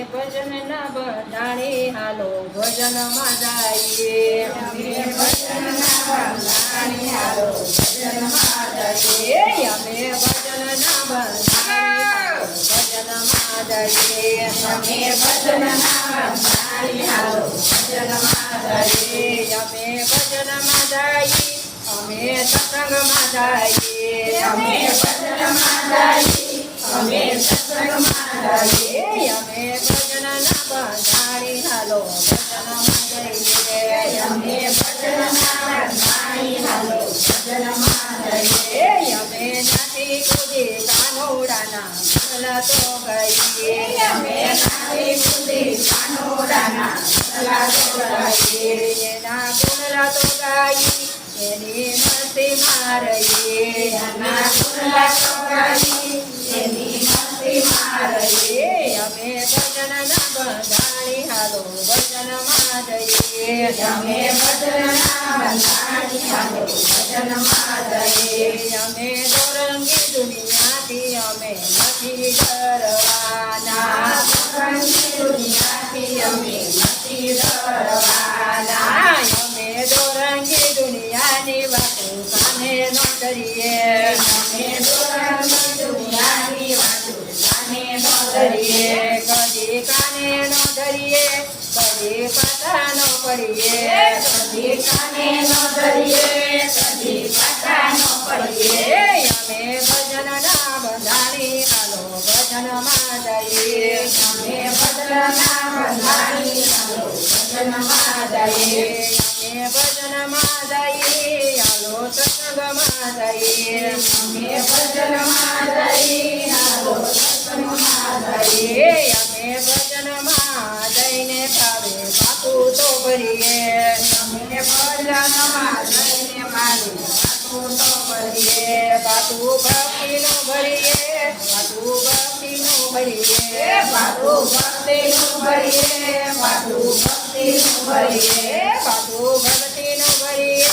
ભજન ના બંધાણી હાલો ભજનમાં જઈએ અમે ભજન ના બંધાણી હાલો ભજનમાં જઈએ અમે ભજન ના બંધાણી ભજનમાં જઈએ અમે ભજન ના બંધાણી હાલો ભજનમાં જઈએ અમે ભજનમાં જઈએ અમે સત્સંગમાં જઈએ અમે ભજનમાં જઈએ અમે સત્સંગમાં જઈએ અમે ભજન ના બંધાણી હાલો ભજનમાં જઈએ અમે ભજન ના બંધાણી હાલો ભજનમાં જઈએ અમે નાથી કૂદી કાનોડાના ભલા તો ગઈએ અમે નાથી કૂદી કાનોડાના ભલા તો ગઈએ એના ગુણલા તો ગાઈ એની મસ્તી મારીએ એના ગુણલા તો ગાઈ એની મસ્તી મારીએ અમે ભજન ના બંધાણી હાલો ભજનમાં જઈએ અમે ભજન ના બંધાણી હાલો ભજનમાં જઈએ અમે દોરંગી દુનિયાથી અમે નથી ડરવાના દોરંગી દુનિયાથી અમે નથી ડરવાના અમે દોરંગી દુનિયાની વાતો કાને ન કરીએ અમે દોરંગી દુનિયાની વાતો કાને ન કરીએ કદી કાને ન ધરીએ કદી પાછા ન પડીએ કદી કાને ન ધરીએ કદી પાછા ન પડીએ અમે ભજન ના બંધાણી હાલો ભજનમાં જઈએ અમે ભજન ના બંધાણી હાલો ભજનમાં જઈએ અમે ભજનમાં જઈએ હાલો સત્સંગમાં જઈએ અમે ભજનમાં જઈએ હાલો સત્સંગમાં જઈએ અમે ભજનમાં જઈને ભાવે પાકું તો ભરીએ અમે ભજનમાં જઈને ભાવે પાકું તો ભરીએ પાકું ભક્તિનું ભરીએ પાકું ભક્તિનું ભરીએ પાકું ભક્તિનું ભરીએ પાકું ભક્તિનું ભરીએ પાકું ભક્તિનું ભરીએ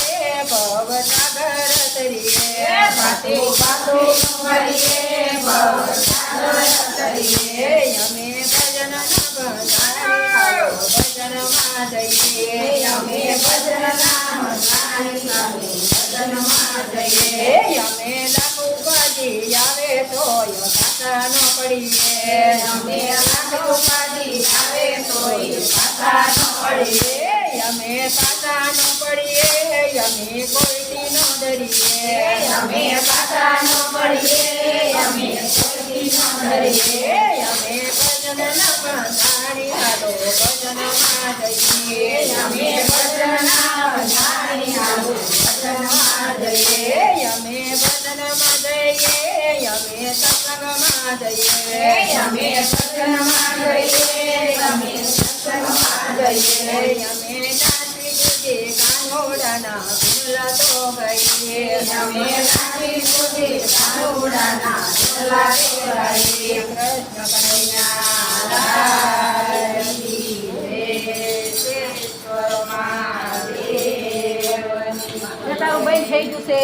ભવસાગર તરીએ પાકું ભક્તિનું ભરીએ ભવસાગર તરીએ અમે ભજન ના બંધાણી હાલો ભજનમાં જઈએ અમે ભજન ના બંધાણી હાલો ભજનમાં જઈએ અમે લાખ ઉપાધિ આવે તોય પાછા ન પડીએ અમે લાખ ઉપાધિ આવે તોય પાછા ન પડીએ અમે પાછા ન પડીએ અમે કોઈથી ન ડરીએ અમે પાછા ન પડીએ અમે કોઈથી ન ડરીએ અમે ભજન ના બંધાણી હાલો ભજનમાં જઈએ અમે ભજન ના બંધાણી હાલો ભજનમાં જઈએ અમે ભજનમાં જઈએ અમે સત્સંગમાં જઈએ અમે ભજનમાં જઈએ અમે સત્સંગમાં જઈએ અમે નાચી કૂદી કાનોડાના ભૂલા તો ગઈએ અમે નાચી કૂદી કાનોડાના ભૂલા તો ગઈએ કૃષ્ણ કનૈયા લાલ કી જય. તારું બંધ થઈ ગયું છે.